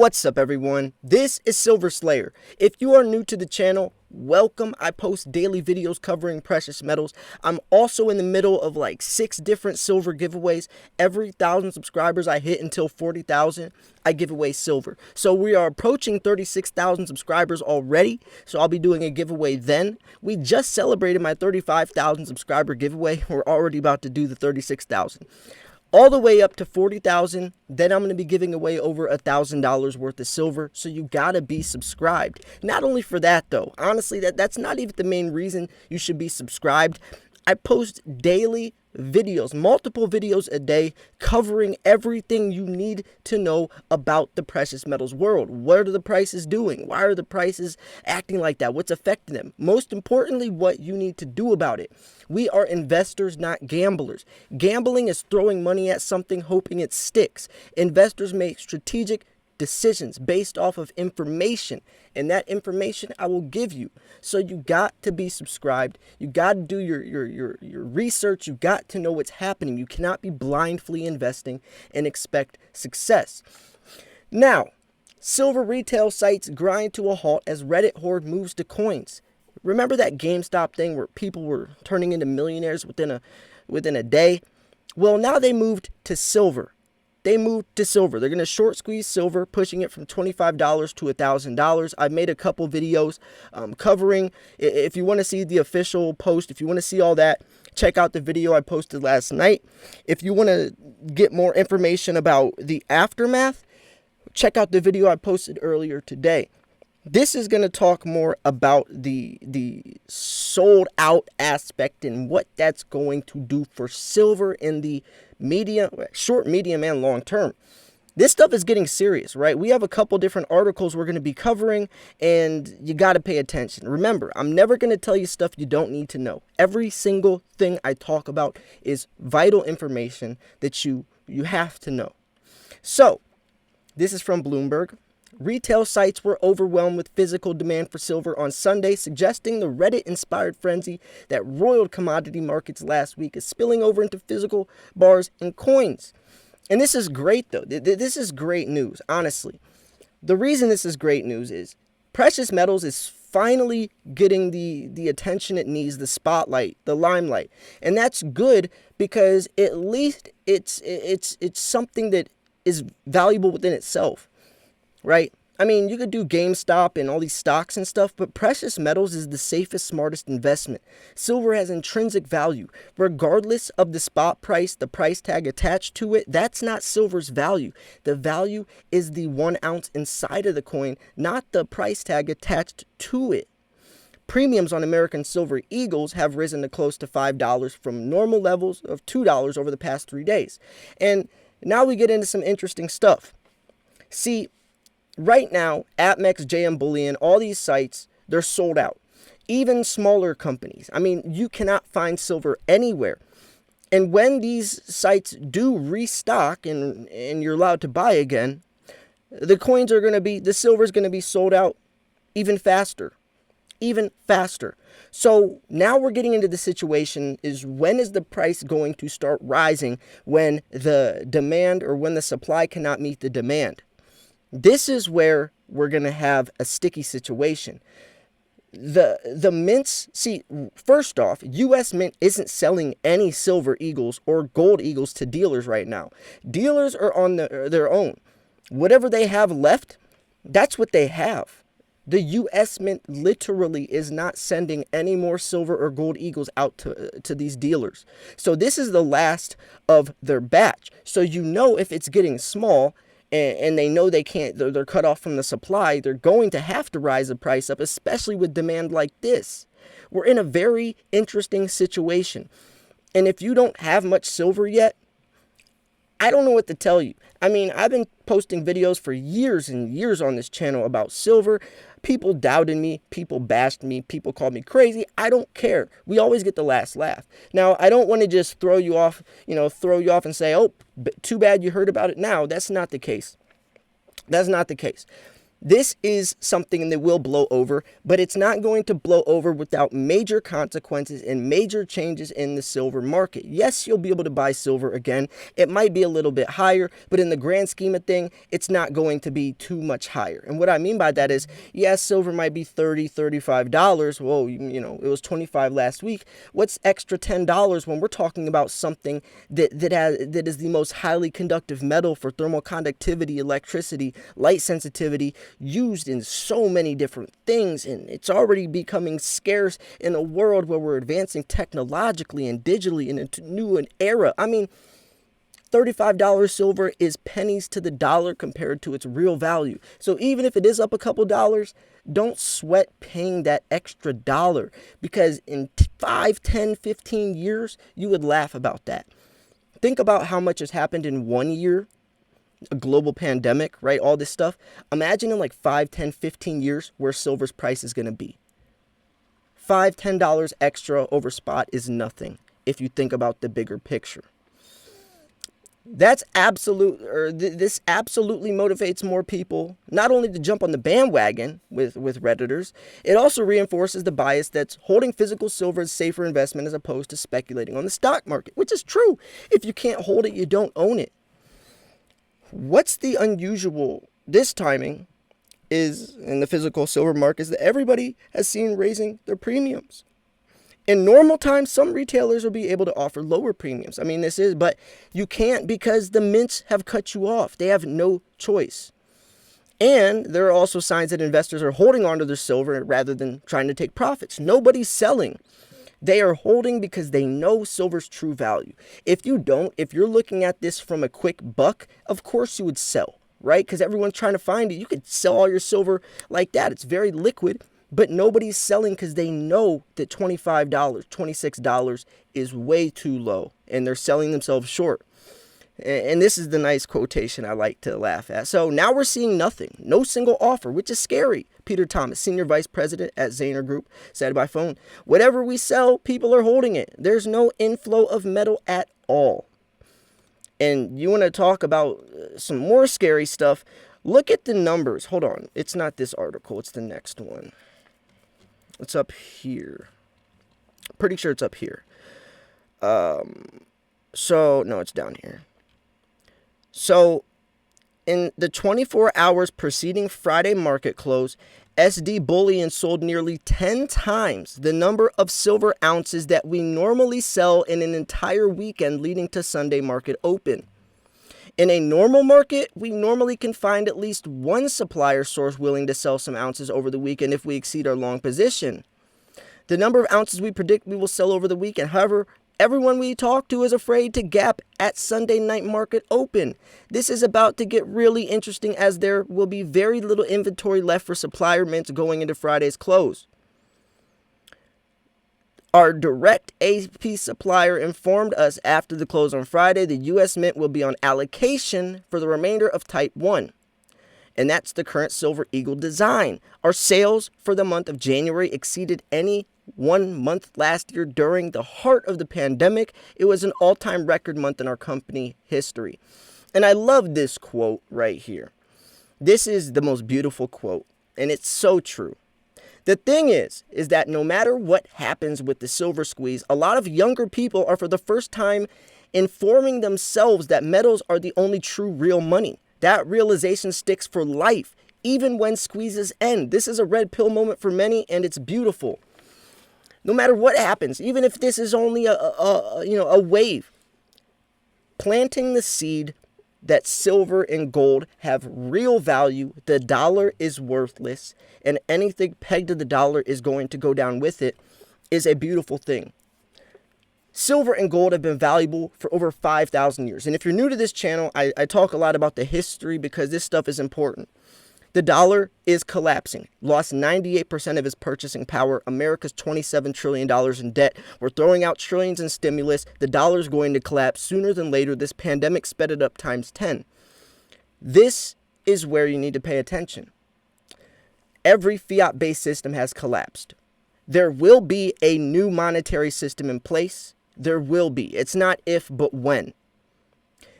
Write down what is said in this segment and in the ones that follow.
What's up, everyone? This is Silver Slayer. If you are new to the channel, welcome. I post daily videos covering precious metals. I'm also in the middle of like 6 different silver giveaways. Every 1,000 subscribers I hit until 40,000, I give away silver. So we are approaching 36,000 subscribers already, so I'll be doing a giveaway then. We just celebrated my 35,000 subscriber giveaway. We're already about to do the 36,000. All the way up to 40,000, then I'm going to be giving away over $1,000 worth of silver, so you gotta be subscribed. Not only for that though, honestly, that's not even the main reason you should be subscribed. I post daily videos, multiple videos a day, covering everything you need to know about the precious metals world. What are the prices doing? Why are the prices acting like that? What's affecting them? Most importantly, what you need to do about it. We are investors, not gamblers. Gambling is throwing money at something, hoping it sticks. Investors make strategic decisions based off of information, and that information I will give you. So you got to be subscribed. You got to do your research. You got to know what's happening. You cannot be blindly investing and expect success. Now, silver retail sites grind to a halt as Reddit horde moves to coins. Remember that GameStop thing where people were turning into millionaires within a day? Well, now they moved to silver. They're going to short squeeze silver, pushing it from $25 to $1,000. I've made a couple videos covering. If you want to see the official post, if you want to see all that, check out the video I posted last night. If you want to get more information about the aftermath, check out the video I posted earlier today. This is going to talk more about the sold out aspect and what that's going to do for silver in the short, medium, and long term. This stuff is getting serious, right? We have a couple different articles we're going to be covering, and you got to pay attention. Remember, I'm never going to tell you stuff you don't need to know. Every single thing I talk about is vital information that you have to know. So, this is from Bloomberg. Retail sites were overwhelmed with physical demand for silver on Sunday, suggesting the Reddit-inspired frenzy that roiled commodity markets last week is spilling over into physical bars and coins. And this is great, though. This is great news, honestly. The reason this is great news is precious metals is finally getting the attention it needs, the spotlight, the limelight. And that's good because at least it's something that is valuable within itself. Right? I mean, you could do GameStop and all these stocks and stuff, but precious metals is the safest, smartest investment. Silver has intrinsic value. Regardless of the spot price, the price tag attached to it, that's not silver's value. The value is the 1 ounce inside of the coin, not the price tag attached to it. Premiums on American Silver Eagles have risen to close to $5 from normal levels of $2 over the past 3 days. And now we get into some interesting stuff. See, right now, APMEX, JM Bullion, all these sites, they're sold out. Even smaller companies. I mean, you cannot find silver anywhere. And when these sites do restock and you're allowed to buy again, the silver is going to be sold out even faster. Even faster. So now we're getting into the situation is when is the price going to start rising when the demand or when the supply cannot meet the demand? This is where we're going to have a sticky situation. The mints, see, first off, U.S. Mint isn't selling any silver eagles or gold eagles to dealers right now. Dealers are on their own. Whatever they have left, that's what they have. The U.S. Mint literally is not sending any more silver or gold eagles out to these dealers. So this is the last of their batch. So you know if it's getting small, and they know they can't, they're cut off from the supply, they're going to have to rise the price up, especially with demand like this. We're in a very interesting situation. And if you don't have much silver yet, I don't know what to tell you. I mean, I've been posting videos for years and years on this channel about silver. People doubted me, people bashed me, people called me crazy. I don't care. We always get the last laugh. Now, I don't want to just throw you off and say, oh, too bad you heard about it now. That's not the case. That's not the case. This is something that will blow over, but it's not going to blow over without major consequences and major changes in the silver market. Yes, you'll be able to buy silver again. It might be a little bit higher, but in the grand scheme of thing, it's not going to be too much higher. And what I mean by that is, yes, silver might be $30, $35. Whoa, it was 25 last week. What's extra $10 when we're talking about something that is the most highly conductive metal for thermal conductivity, electricity, light sensitivity, used in so many different things, and it's already becoming scarce in a world where we're advancing technologically and digitally in a new era. I mean, $35 silver is pennies to the dollar compared to its real value. So even if it is up a couple dollars, don't sweat paying that extra dollar, because in 5, 10, 15 years, you would laugh about that. Think about how much has happened in 1 year. A global pandemic, right? All this stuff. Imagine in like 5, 10, 15 years where silver's price is going to be. $5, $10 extra over spot is nothing if you think about the bigger picture. This absolutely motivates more people not only to jump on the bandwagon with Redditors, it also reinforces the bias that's holding physical silver as safer investment as opposed to speculating on the stock market, which is true. If you can't hold it, you don't own it. What's the unusual this timing is in the physical silver market is that everybody has seen raising their premiums. In normal times, some retailers will be able to offer lower premiums. But you can't because the mints have cut you off. They have no choice. And there are also signs that investors are holding onto their silver rather than trying to take profits. Nobody's selling. They are holding because they know silver's true value. If you're looking at this from a quick buck, of course you would sell, right? Because everyone's trying to find it. You could sell all your silver like that. It's very liquid, but nobody's selling because they know that $25, $26 is way too low, and they're selling themselves short. And this is the nice quotation I like to laugh at. So now we're seeing nothing, no single offer, which is scary. Peter Thomas, Senior Vice President at Zaner Group, said by phone, whatever we sell, people are holding it. There's no inflow of metal at all. And you want to talk about some more scary stuff? Look at the numbers. Hold on. It's not this article. It's the next one. It's up here. Pretty sure it's up here. No, it's down here. So, in the 24 hours preceding Friday market close, SD Bullion sold nearly 10 times the number of silver ounces that we normally sell in an entire weekend leading to Sunday market open. In a normal market, we normally can find at least one supplier source willing to sell some ounces over the weekend if we exceed our long position. The number of ounces we predict we will sell over the weekend, however, everyone we talk to is afraid to gap at Sunday night market open. This is about to get really interesting as there will be very little inventory left for supplier mints going into Friday's close. Our direct AP supplier informed us after the close on Friday the U.S. Mint will be on allocation for the remainder of Type 1. And that's the current Silver Eagle design. Our sales for the month of January exceeded any 1 month last year during the heart of the pandemic. It was an all-time record month in our company history. And I love this quote right here. This is the most beautiful quote, and it's so true. The thing is that no matter what happens with the silver squeeze, a lot of younger people are for the first time informing themselves that metals are the only true real money. That realization sticks for life, even when squeezes end. This is a red pill moment for many, and it's beautiful. No matter what happens, even if this is only a wave, planting the seed that silver and gold have real value, the dollar is worthless, and anything pegged to the dollar is going to go down with it, is a beautiful thing. Silver and gold have been valuable for over 5,000 years. And if you're new to this channel, I talk a lot about the history because this stuff is important. The dollar is collapsing, lost 98% of its purchasing power. America's $27 trillion in debt. We're throwing out trillions in stimulus. The dollar is going to collapse sooner than later. This pandemic sped it up times 10. This is where you need to pay attention. Every fiat-based system has collapsed. There will be a new monetary system in place. There will be. It's not if, but when.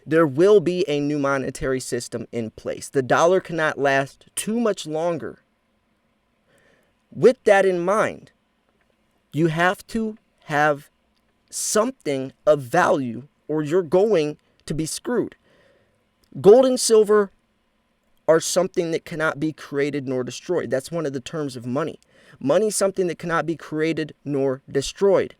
There will be a new monetary system in place. The dollar cannot last too much longer. With that in mind, you have to have something of value or you're going to be screwed. Gold and silver are something that cannot be created nor destroyed. That's one of the terms of money. Money is something that cannot be created nor destroyed.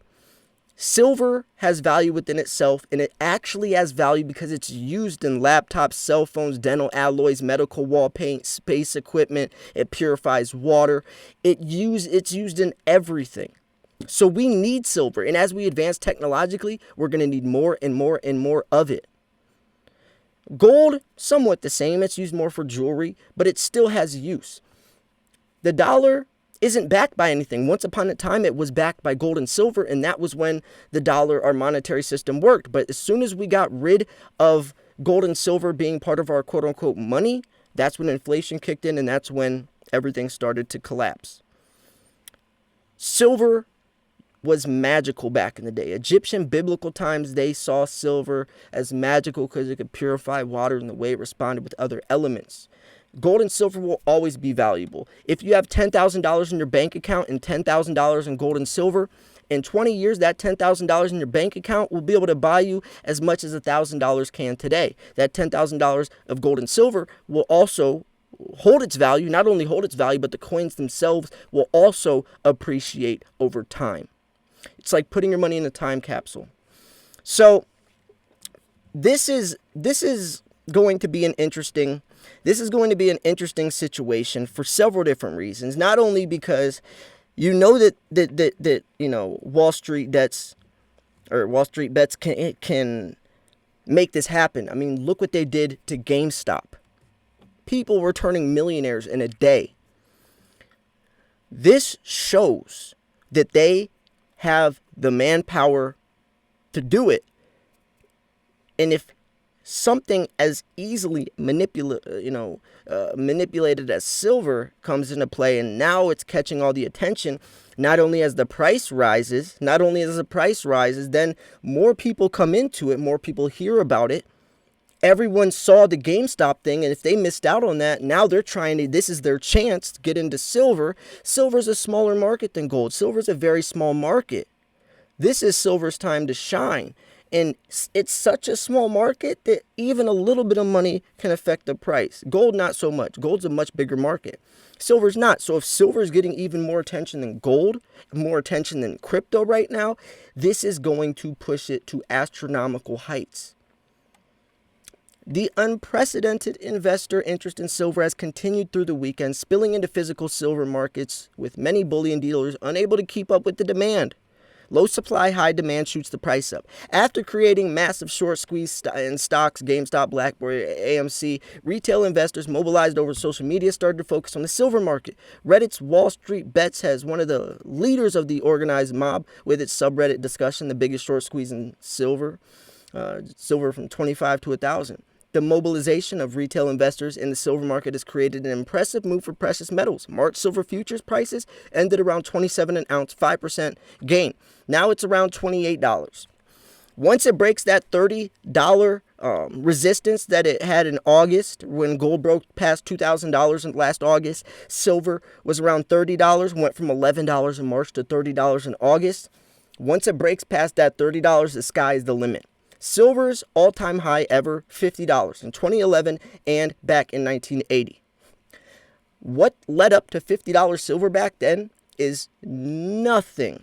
Silver has value within itself, and it actually has value because it's used in laptops, cell phones, dental alloys, medical wall paint, space equipment. It purifies water. It's used in everything. So we need silver, and as we advance technologically, we're going to need more and more and more of it. Gold, somewhat the same. It's used more for jewelry, but it still has use. The dollar isn't backed by anything. Once upon a time, it was backed by gold and silver, and that was when the dollar, our monetary system, worked. But as soon as we got rid of gold and silver being part of our quote-unquote money, that's when inflation kicked in, and that's when everything started to collapse. Silver was magical back in the day. Egyptian biblical times, they saw silver as magical because it could purify water in the way it responded with other elements. Gold and silver will always be valuable. If you have $10,000 in your bank account and $10,000 in gold and silver, in 20 years, that $10,000 in your bank account will be able to buy you as much as $1,000 can today. That $10,000 of gold and silver will also hold its value, not only hold its value, but the coins themselves will also appreciate over time. It's like putting your money in a time capsule. So this is going to be an interesting situation for several different reasons. Not only because you know that Wall Street bets can make this happen. I mean, look what they did to GameStop. People were turning millionaires in a day. This shows that they have the manpower to do it. And if something as easily manipulated as silver comes into play, and now it's catching all the attention, not only as the price rises, then more people come into it, more people hear about it. Everyone saw the GameStop thing, and if they missed out on that, now they're this is their chance to get into silver. Silver's a smaller market than gold. Silver's a very small market. This is silver's time to shine. And it's such a small market that even a little bit of money can affect the price. Gold, not so much. Gold's a much bigger market. Silver's not. So if silver's getting even more attention than gold, more attention than crypto right now, this is going to push it to astronomical heights. The unprecedented investor interest in silver has continued through the weekend, spilling into physical silver markets, with many bullion dealers unable to keep up with the demand. Low supply, high demand shoots the price up. After creating massive short squeeze in stocks, GameStop, BlackBerry, AMC, retail investors mobilized over social media started to focus on the silver market. Reddit's Wall Street Bets has one of the leaders of the organized mob with its subreddit discussion, the biggest short squeeze in silver, silver from 25 to 1,000. The mobilization of retail investors in the silver market has created an impressive move for precious metals. March silver futures prices ended around $27 an ounce, 5% gain. Now it's around $28. Once it breaks that $30 resistance that it had in August, when gold broke past $2,000 in last August, silver was around $30, went from $11 in March to $30 in August. Once it breaks past that $30, the sky is the limit. Silver's all-time high ever, $50 in 2011 and back in 1980. What led up to $50 silver back then is nothing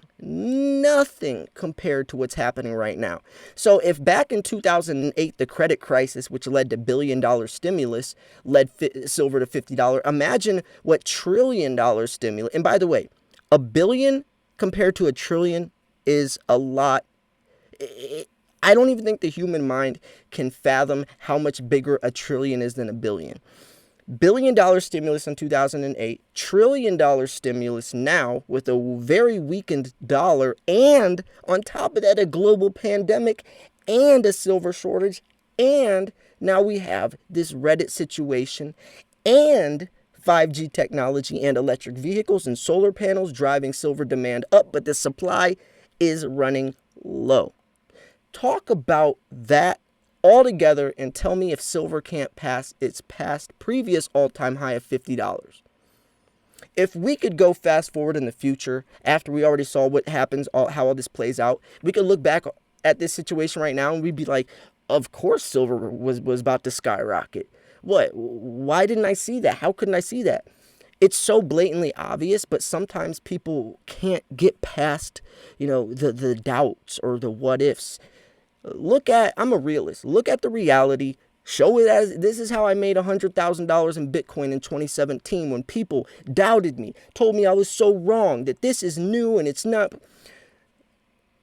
compared to what's happening right now. So if back in 2008, the credit crisis, which led to billion-dollar stimulus, led silver to $50, imagine what trillion-dollar stimulus, and by the way, a billion compared to a trillion is a lot. I don't even think the human mind can fathom how much bigger a trillion is than a billion. Billion-dollar stimulus in 2008, trillion-dollar stimulus now with a very weakened dollar, and on top of that, a global pandemic and a silver shortage, and now we have this Reddit situation and 5G technology and electric vehicles and solar panels driving silver demand up, but the supply is running low. Talk about that all together and tell me if silver can't pass its past previous all-time high of $50. If we could go fast forward in the future, after we already saw what happens, how all this plays out, we could look back at this situation right now and we'd be like, of course silver was about to skyrocket. What? Why didn't I see that? How couldn't I see that? It's so blatantly obvious, but sometimes people can't get past, the doubts or the what ifs. I'm a realist. Look at the reality. Show it as, this is how I made $100,000 in Bitcoin in 2017 when people doubted me, told me I was so wrong, that this is new and it's not.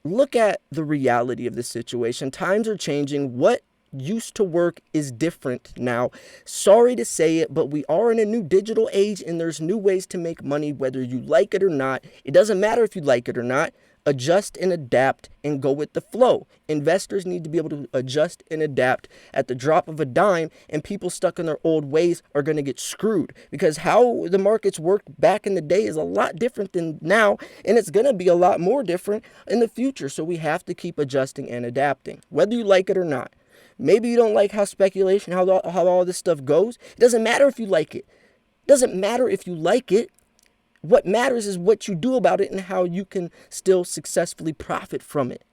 Look at the reality of the situation. Times are changing. What used to work is different now. Sorry to say it, but we are in a new digital age and there's new ways to make money, whether you like it or not. It doesn't matter if you like it or not. Adjust and adapt and go with the flow. Investors need to be able to adjust and adapt at the drop of a dime, and people stuck in their old ways are going to get screwed, because how the markets worked back in the day is a lot different than now, and it's going to be a lot more different in the future. So we have to keep adjusting and adapting, whether you like it or not. Maybe you don't like how all this stuff goes. It doesn't matter if you like it. It doesn't matter if you like it. What matters is what you do about it and how you can still successfully profit from it.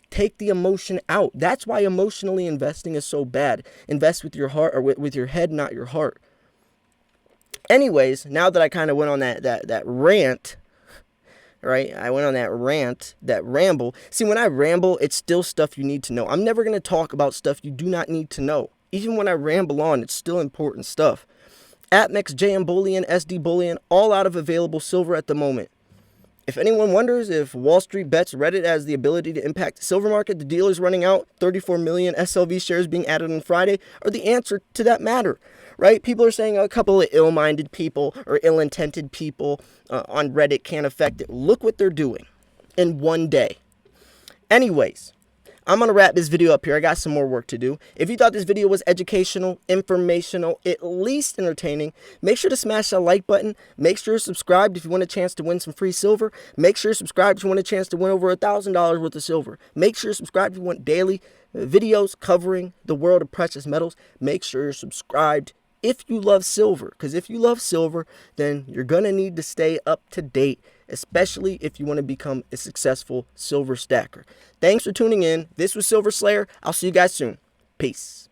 Take the emotion out. That's why emotionally investing is so bad. Invest with your heart, or with your head, not your heart. Anyways, now that I kind of went on that rant, right? I went on that rant, that ramble. See, when I ramble, it's still stuff you need to know. I'm never going to talk about stuff you do not need to know. Even when I ramble on, it's still important stuff. APMEX, JM Bullion, SD Bullion, all out of available silver at the moment. If anyone wonders if Wall Street bets Reddit has the ability to impact the silver market, the deal is running out, 34 million SLV shares being added on Friday are the answer to that matter, right? People are saying a couple of ill-minded people or ill-intended people on Reddit can't affect it. Look what they're doing in one day. Anyways, I'm going to wrap this video up here. I got some more work to do. If you thought this video was educational, informational, at least entertaining, make sure to smash that like button. Make sure you're subscribed if you want a chance to win some free silver. Make sure you're subscribed if you want a chance to win over $1,000 worth of silver. Make sure you're subscribed if you want daily videos covering the world of precious metals. Make sure you're subscribed if you love silver, because if you love silver, then you're going to need to stay up to date, especially if you want to become a successful silver stacker. Thanks for tuning in. This was Silver Slayer. I'll see you guys soon. Peace.